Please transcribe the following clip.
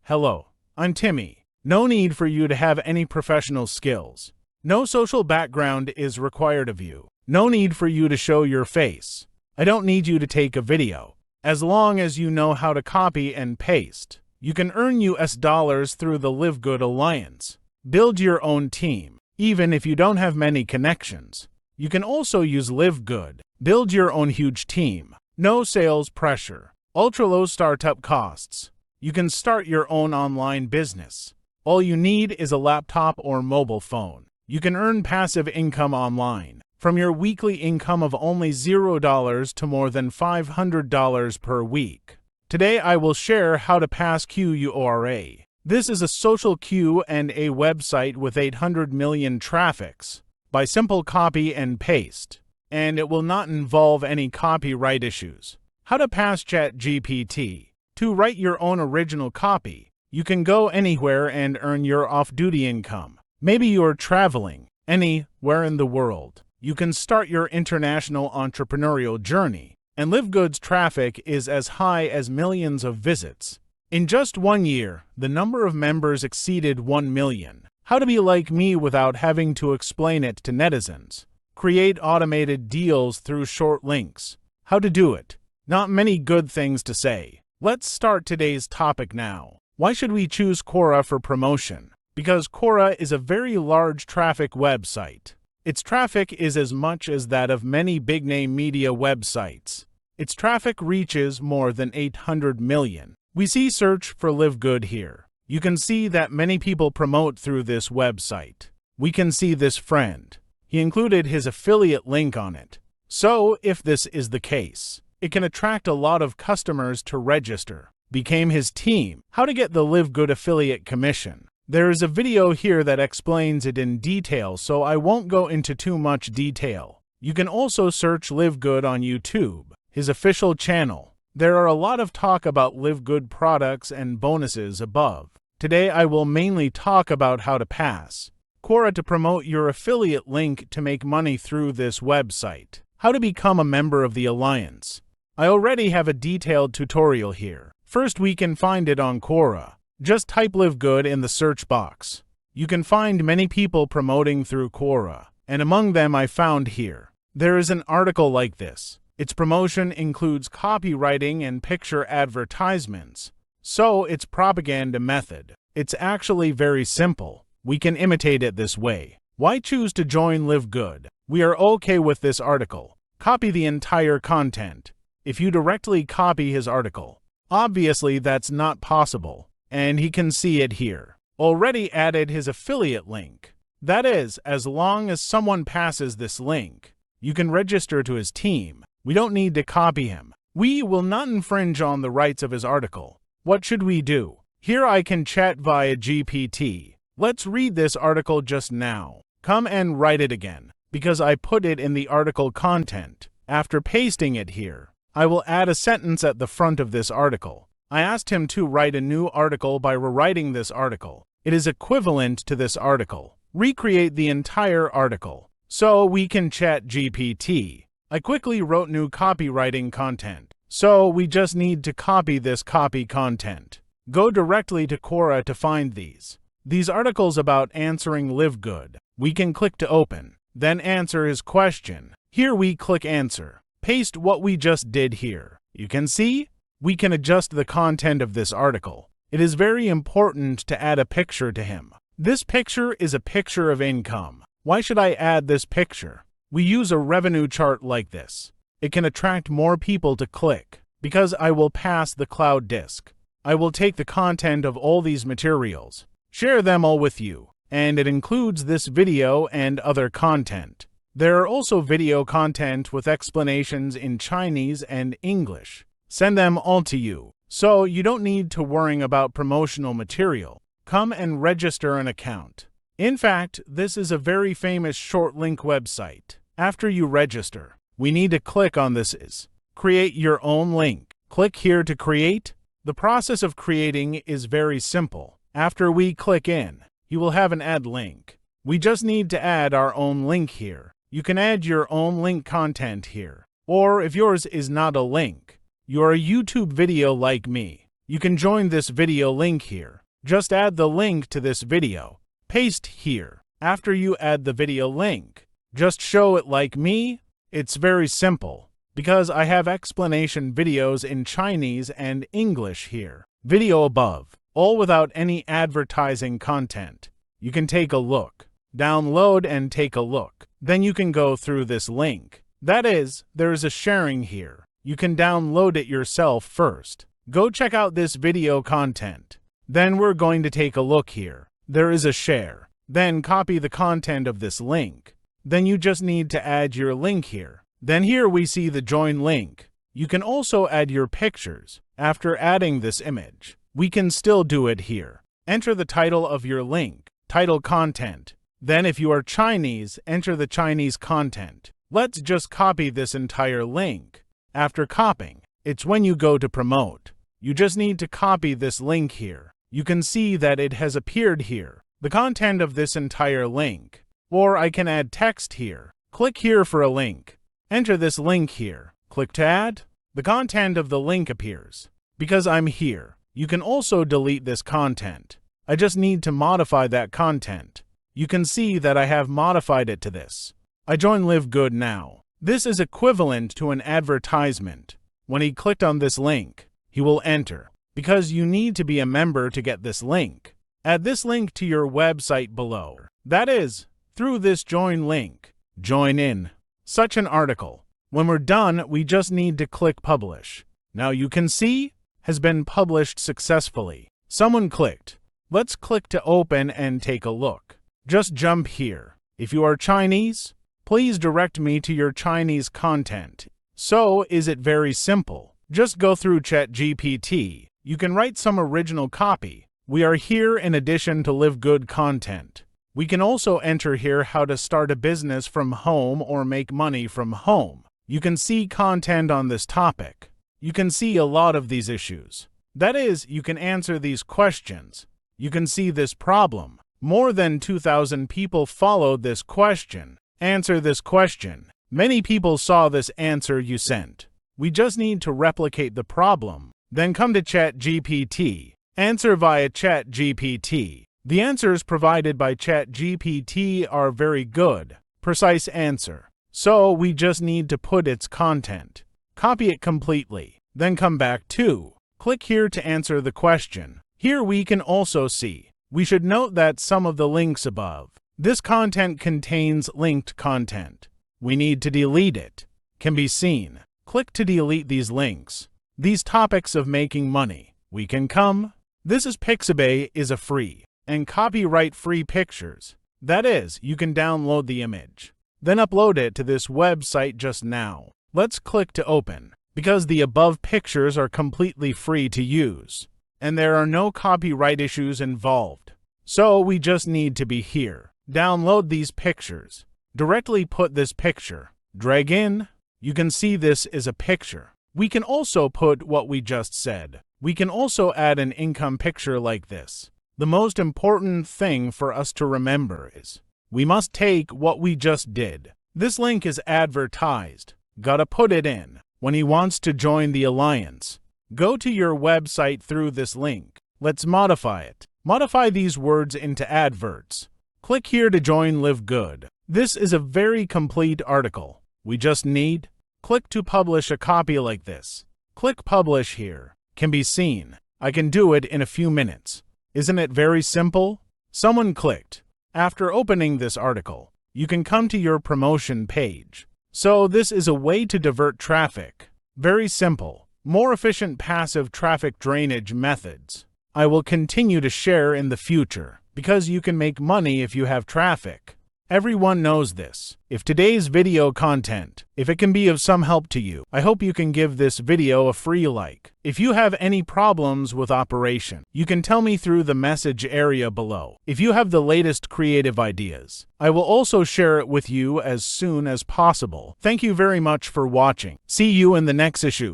Hello, I'm Timmy. No need for you to have any professional skills. No social background is required of you. No need for you to show your face. I don't need you to take a video. As long as you know how to copy and paste, you can earn US dollars through the Live Good Alliance. Build your own team, even if you don't have many connections. You can also use Live Good. Build your own huge team. No sales pressure. Ultra-low startup costs. You can start your own online business. All you need is a laptop or mobile phone. You can earn passive income online, from your weekly income of only $0 to more than $500 per week. Today I will share how to pass Quora. This is a social Q&A website with 800 million traffics by simple copy and paste, and it will not involve any copyright issues. How to pass Chat GPT. To write your own original copy, you can go anywhere and earn your off-duty income. Maybe you're traveling anywhere in the world. You can start your international entrepreneurial journey, and Live Good's traffic is as high as millions of visits. In just 1 year, the number of members exceeded 1 million. How to be like me without having to explain it to netizens. Create automated deals through short links. How to do it. Not many good things to say. Let's start today's topic now. Why should we choose Quora for promotion? Because Quora is a very large traffic website. Its traffic is as much as that of many big-name media websites. Its traffic reaches more than 800 million. We see search for Live Good here. You can see that many people promote through this website. We can see this friend. He included his affiliate link on it. So, if this is the case, it can attract a lot of customers to register. Became his team. How to get the Live Good affiliate commission. There is a video here that explains it in detail, so I won't go into too much detail. You can also search Live Good on YouTube, his official channel. There are a lot of talk about Live Good products and bonuses above. Today I will mainly talk about how to pass Quora to promote your affiliate link to make money through this website. How to become a member of the Alliance. I already have a detailed tutorial here. First, we can find it on Quora. Just type Live Good in the search box. You can find many people promoting through Quora, and among them I found here. There is an article like this. Its promotion includes copywriting and picture advertisements, so it's propaganda method. It's actually very simple. We can imitate it this way. Why choose to join Live Good? We are okay with this article. Copy the entire content. If you directly copy his article, obviously that's not possible, and he can see it here. Already added his affiliate link. That is, as long as someone passes this link, you can register to his team. We don't need to copy him. We will not infringe on the rights of his article. What should we do? Here I can chat via GPT. Let's read this article just now. Come and write it again, because I put it in the article content. After pasting it here, I will add a sentence at the front of this article. I asked him to write a new article by rewriting this article. It is equivalent to this article. Recreate the entire article. So we can chat GPT. I quickly wrote new copywriting content. So we just need to copy this copy content. Go directly to Quora to find these. These articles about answering Live Good. We can click to open, then answer his question. Here we click answer. Paste what we just did here. You can see we can adjust the content of this article. It is very important to add a picture to him. This picture is a picture of income. Why should I add this picture? We use a revenue chart like this. It can attract more people to click, because I will pass the cloud disk. I will take the content of all these materials, share them all with you, and it includes this video and other content. There are also video content with explanations in Chinese and English. Send them all to you, so you don't need to worry about promotional material. Come and register an account. In fact, this is a very famous short link website. After you register, we need to click on this is create your own link. Click here to create. The process of creating is very simple. After we click in, you will have an add link. We just need to add our own link here. You can add your own link content here. Or if yours is not a link, you're a YouTube video like me, You can join this video link here. Just add the link to this video. Paste here. After you add the video link, just show it like me. It's very simple, because I have explanation videos in Chinese and English here. Video above, all without any advertising content. You can take a look. Download and take a look. Then you can go through this link. That is, there is a sharing here. You can download it yourself first. Go check out this video content. Then we're going to take a look here. There is a share. Then copy the content of this link. Then you just need to add your link here. Then here we see the join link. You can also add your pictures. After adding this image, we can still do it here. Enter the title of your link, title content. Then if you are Chinese, enter the Chinese content. Let's just copy this entire link. After copying, it's when you go to promote. You just need to copy this link here. You can see that it has appeared here, the content of this entire link. Or I can add text here. Click here for a link. Enter this link here. Click to add. The content of the link appears. Because I'm here, you can also delete this content. I just need to modify that content. You can see that I have modified it to this. I join Live Good now. This is equivalent to an advertisement. When he clicked on this link, he will enter. Because you need to be a member to get this link. Add this link to your website below. That is, through this join link. Join in such an article. When we're done, we just need to click publish. Now you can see, has been published successfully. Someone clicked. Let's click to open and take a look. Just jump here. If you are Chinese, please direct me to your Chinese content. So is it very simple. Just go through Chat GPT. You can write some original copy. We are here in addition to Live Good content. We can also enter here how to start a business from home or make money from home. You can see content on this topic. You can see a lot of these issues. That is, you can answer these questions. You can see this problem. More than 2,000 people followed this question. Answer this question. Many people saw this answer you sent. We just need to replicate the problem. Then come to Chat GPT. Answer via Chat GPT. The answers provided by Chat GPT are very good. Precise answer. So we just need to put its content. Copy it completely. Then come back to. Click here to answer the question. Here we can also see. We should note that some of the links above. This content contains linked content. We need to delete it. Can be seen. Click to delete these links. These topics of making money. We can come. This is Pixabay is a free and copyright-free pictures. That is, you can download the image. Then upload it to this website just now. Let's click to open. Because the above pictures are completely free to use. And there are no copyright issues involved. So we just need to be here. Download these pictures. Directly put this picture. Drag in. You can see this is a picture. We can also put what we just said. We can also add an income picture like this. The most important thing for us to remember is, we must take what we just did. This link is advertised. Gotta put it in. When he wants to join the alliance, go to your website through this link. Let's modify it. Modify these words into adverts. Click here to join Live Good. This is a very complete article. We just need. Click to publish a copy like this. Click publish here. Can be seen. I can do it in a few minutes. Isn't it very simple? Someone clicked. After opening this article, you can come to your promotion page. So this is a way to divert traffic. Very simple. More efficient passive traffic drainage methods. I will continue to share in the future because you can make money if you have traffic. Everyone knows this. If today's video content, if it can be of some help to you, I hope you can give this video a free like. If you have any problems with operation, you can tell me through the message area below. If you have the latest creative ideas, I will also share it with you as soon as possible. Thank you very much for watching. See you in the next issue.